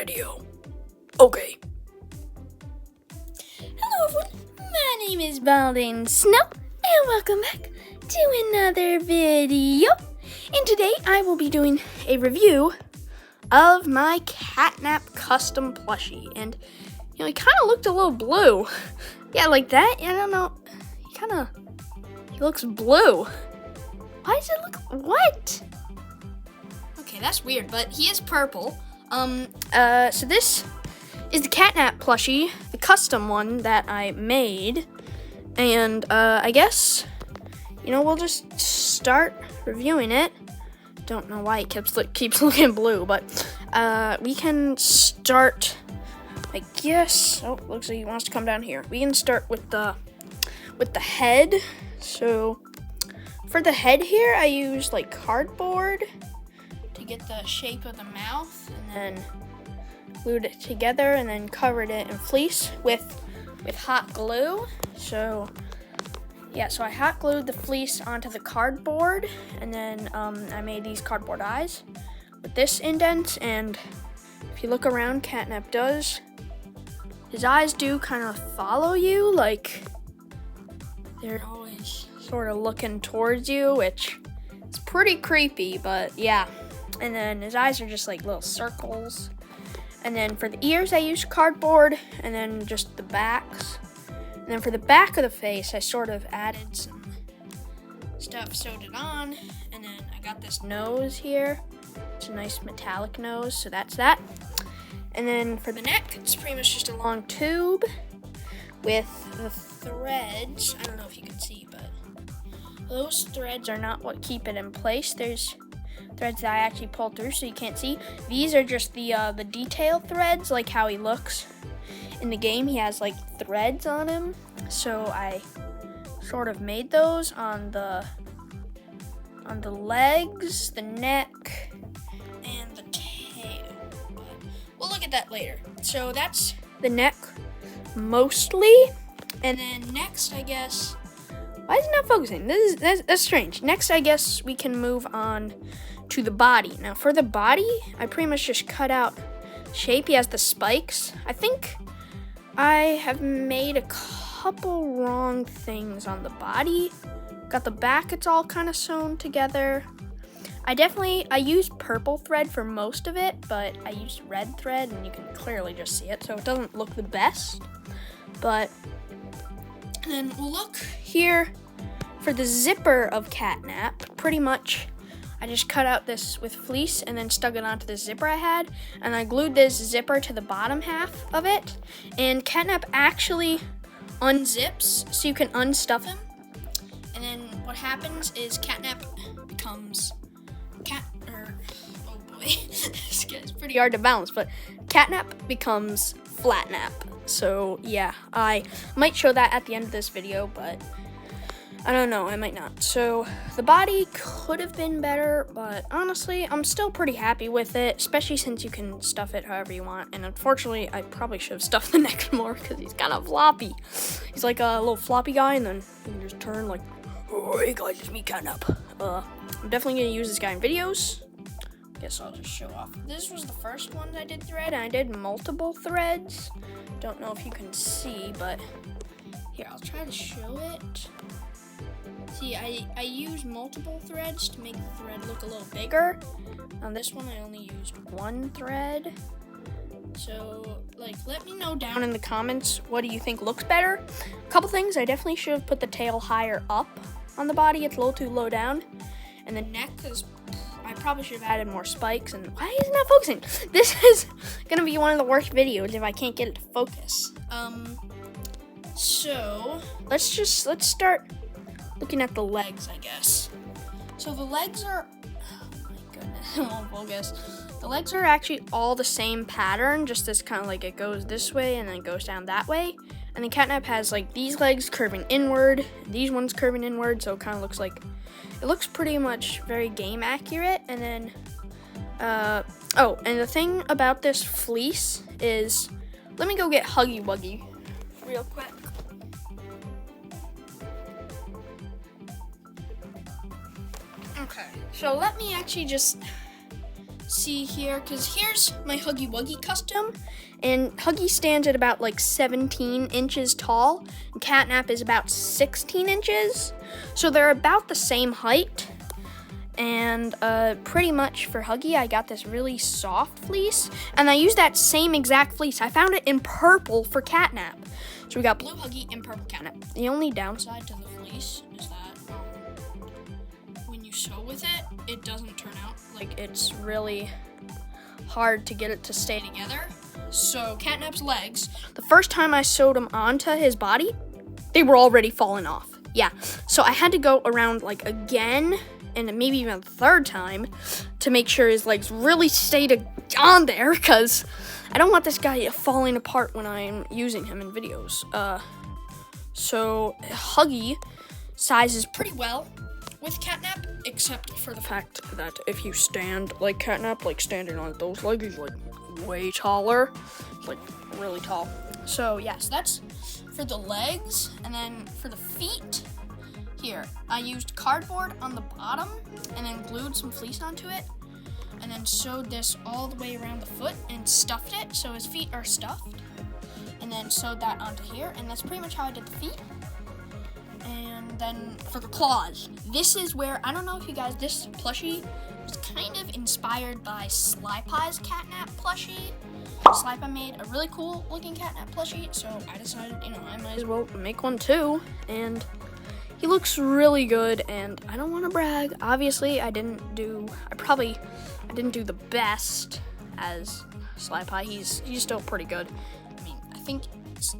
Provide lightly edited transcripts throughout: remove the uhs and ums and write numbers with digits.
video. Okay. Hello everyone, my name is Balding Snow, and welcome back to another video. And today I will be doing a review of my Catnap custom plushie. And, you know, he kind of looked a little blue. Yeah, like that, I don't know, he looks blue. Why does it look, what? Okay, that's weird, but he is purple. So this is the Catnap plushie, the custom one that I made. And, I guess, you know, we'll just start reviewing it. Don't know why it keeps looking blue, but, we can start, I guess. Oh, looks like he wants to come down here. We can start with the head. So, for the head here, I used, like, cardboard to get the shape of the mouth, and then glued it together, and then covered it in fleece with hot glue. So yeah, so I hot glued the fleece onto the cardboard, and then I made these cardboard eyes with this indent. And if you look around, Catnap does, his eyes do kind of follow you, like they're always sort of looking towards you, which is pretty creepy, but yeah. And then his eyes are just like little circles. And then for the ears, I used cardboard, and then just the backs. And then for the back of the face, I sort of added some stuff, sewed it on, and then I got this nose here. It's a nice metallic nose, so that's that. And then for the neck, it's pretty much just a long tube with the threads. I don't know if you can see, but those threads are not what keep it in place. There's threads that I actually pulled through so you can't see. These are just the detail threads, like how he looks in the game. He has like threads on him, so I sort of made those on the legs, the neck, and the tail, but we'll look at that later. So that's the neck mostly. And then next, I guess, why is it not focusing? That's strange. Next, I guess we can move on to the body. Now for the body, I pretty much just cut out shape. He has the spikes. I think I have made a couple wrong things on the body. Got the back, it's all kind of sewn together. I used purple thread for most of it, but I used red thread, and you can clearly just see it, so it doesn't look the best. But then we'll look here for the zipper of Catnap. Pretty much I just cut out this with fleece and then stuck it onto the zipper I had, and I glued this zipper to the bottom half of it. And Catnap actually unzips, so you can unstuff him. And then what happens is Catnap becomes oh boy, this guy's pretty hard to balance, but Catnap becomes Flatnap. So yeah, I might show that at the end of this video, but I don't know, I might not. So the body could have been better, but honestly, I'm still pretty happy with it, especially since you can stuff it however you want. And unfortunately, I probably should have stuffed the neck more because he's kind of floppy. He's like a little floppy guy, and then you can just turn like, oh, hey guys, it's me, Catnap. I'm definitely gonna use this guy in videos. Guess I'll just show off. This was the first one I did thread, and I did multiple threads. Don't know if you can see, but here, I'll try to show it. See, I use multiple threads to make the thread look a little bigger. On this one, I only used one thread. So, like, let me know down in the comments, what do you think looks better? A couple things, I definitely should have put the tail higher up on the body. It's a little too low down. And the neck is, I probably should have added more spikes. And why is it not focusing? This is gonna be one of the worst videos if I can't get it to focus. So let's start looking at the legs, I guess. So the legs are, oh my goodness, it won't focus. The legs are actually all the same pattern, just this kind of like it goes this way and then it goes down that way. And the Catnap has like these legs curving inward, these ones curving inward, so it kind of looks like, it looks pretty much very game accurate. And then, oh, and the thing about this fleece is, let me go get Huggy Wuggy real quick. Okay, so let me actually just see here, because here's my Huggy Wuggy custom, and Huggy stands at about like 17 inches tall, and Catnap is about 16 inches, so they're about the same height. And pretty much for Huggy, I got this really soft fleece, and I used that same exact fleece. I found it in purple for Catnap. So we got blue Huggy and purple Catnap. The only downside to the fleece is that when you sew with it, it doesn't turn out. Like, it's really hard to get it to stay together. So Catnap's legs, the first time I sewed them onto his body, they were already falling off. Yeah, so I had to go around like again, and maybe even a third time, to make sure his legs really stayed on there, because I don't want this guy falling apart when I'm using him in videos. So Huggy sizes pretty well with Catnap, except for the fact that if you stand like Catnap, like standing on those legs, he's like way taller, like really tall. So yes, that's for the legs. And then for the feet, here, I used cardboard on the bottom and then glued some fleece onto it, and then sewed this all the way around the foot and stuffed it so his feet are stuffed, and then sewed that onto here, and that's pretty much how I did the feet. And then for the claws, this is where, I don't know if you guys, this plushie was kind of inspired by Sly Pie's Catnap plushie. Sly Pie made a really cool looking Catnap plushie, so I decided, I might as well make one too, and he looks really good, and I don't want to brag. Obviously, I didn't do the best as Sly Pie. He's still pretty good. I mean, I think,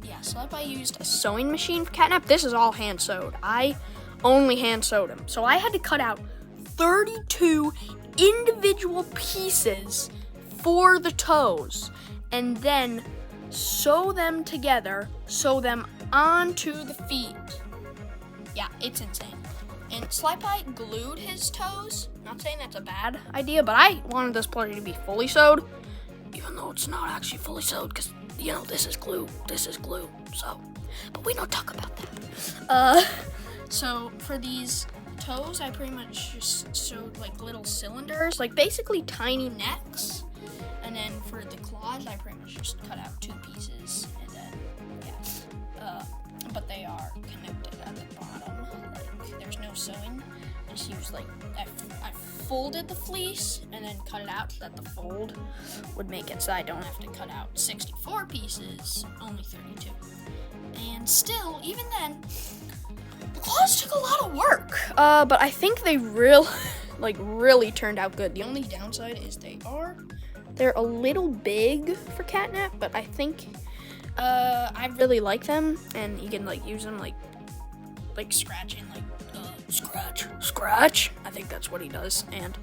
yeah, Sly Pie used a sewing machine for Catnap. This is all hand sewed. I only hand sewed him. So I had to cut out 32 individual pieces for the toes, and then sew them together, sew them onto the feet. Yeah, it's insane. And Sly Pie glued his toes. Not saying that's a bad idea, but I wanted this plushie to be fully sewed, even though it's not actually fully sewed, because, this is glue. This is glue. So, but we don't talk about that. So for these toes, I pretty much just sewed like little cylinders, like basically tiny necks. And then for the claws, I pretty much just cut out 2 pieces, and then, yeah. But they are connected at the bottom. Like, there's no sewing. I just used, like, I folded the fleece and then cut it out so that the fold would make it so I don't have to cut out 64 pieces, only 32. And still, even then, the claws took a lot of work. But I think they really turned out good. The only downside is they're a little big for Catnap, but I think I really like them, and you can like use them like scratching, like scratch. I think that's what he does. And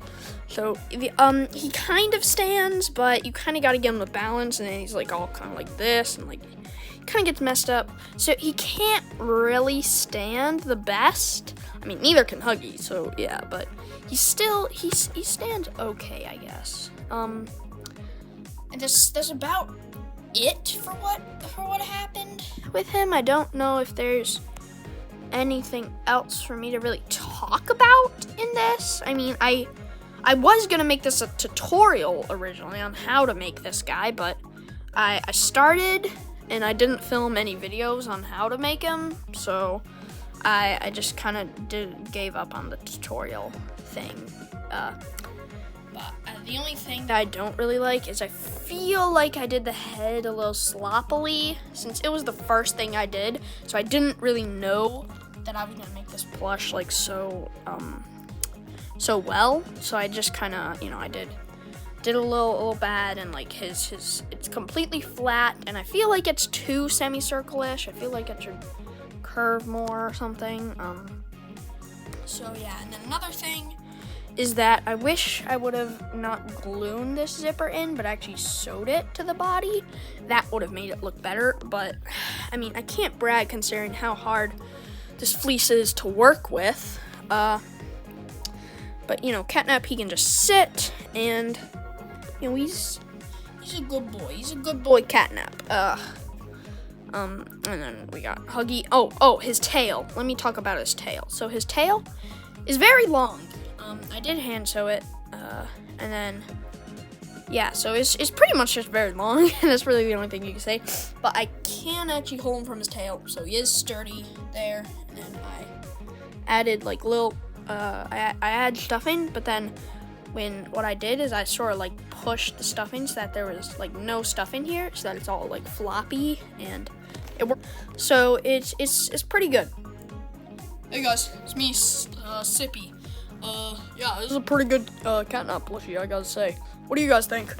so he kind of stands, but you kind of got to get him the balance, and then he's like all kind of like this, and like kind of gets messed up. So he can't really stand the best. I mean, neither can Huggy. So yeah, but he stands okay, I guess. And that's about it for what happened with him. I don't know if there's anything else for me to really talk about in this. I mean, I was gonna make this a tutorial originally on how to make this guy, but I started and I didn't film any videos on how to make him, so I just kind of gave up on the tutorial thing. But the only thing that I don't really like is I feel like I did the head a little sloppily, since it was the first thing I did, so I didn't really know that I was gonna make this plush like so well. So I just kind of, I did a little bad, and like his it's completely flat, and I feel like it's too semicircle-ish. I feel like it should curve more or something. So yeah, and then another thing is that I wish I would have not glued this zipper in, but actually sewed it to the body. That would have made it look better, but I mean, I can't brag considering how hard this fleece is to work with. But Catnap, he can just sit, and he's a good boy. He's a good boy, Catnap. And then we got Huggy. Oh, his tail. Let me talk about his tail. So his tail is very long. I did hand sew it, and then yeah, so it's pretty much just very long, and that's really the only thing you can say. But I can actually hold him from his tail, so he is sturdy there. And then I added like little, I add stuffing, but then what I did is I sort of like pushed the stuffing so that there was like no stuffing here, so that it's all like floppy, and it worked. So it's pretty good. Hey guys, it's me, Sippy. Yeah, this is a pretty good Catnap plushie, I gotta say. What do you guys think?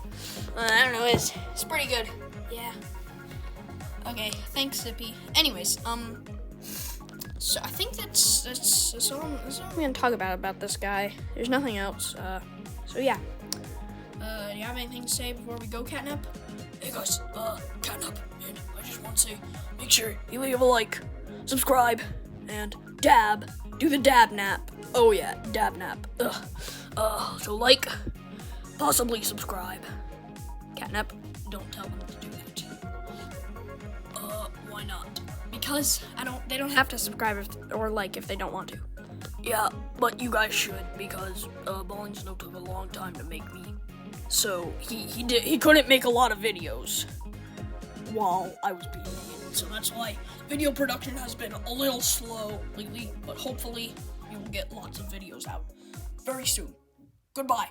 I don't know, it's pretty good. Yeah. Okay, thanks, Sippy. Anyways, so I think that's all I'm gonna talk about this guy. There's nothing else. So yeah. Do you have anything to say before we go, Catnap? Hey guys, Catnap, and I just want to say, make sure you leave a like, subscribe, and dab. Do the dab nap. Oh yeah, dab nap. So like, possibly subscribe. Catnap, Don't tell them to do that. Why not? because they don't have to subscribe or like if they don't want to. Yeah, but you guys should, because Bowling Snow took a long time to make me. So he couldn't make a lot of videos while I was being in. So that's why video production has been a little slow lately, but hopefully you will get lots of videos out very soon. Goodbye.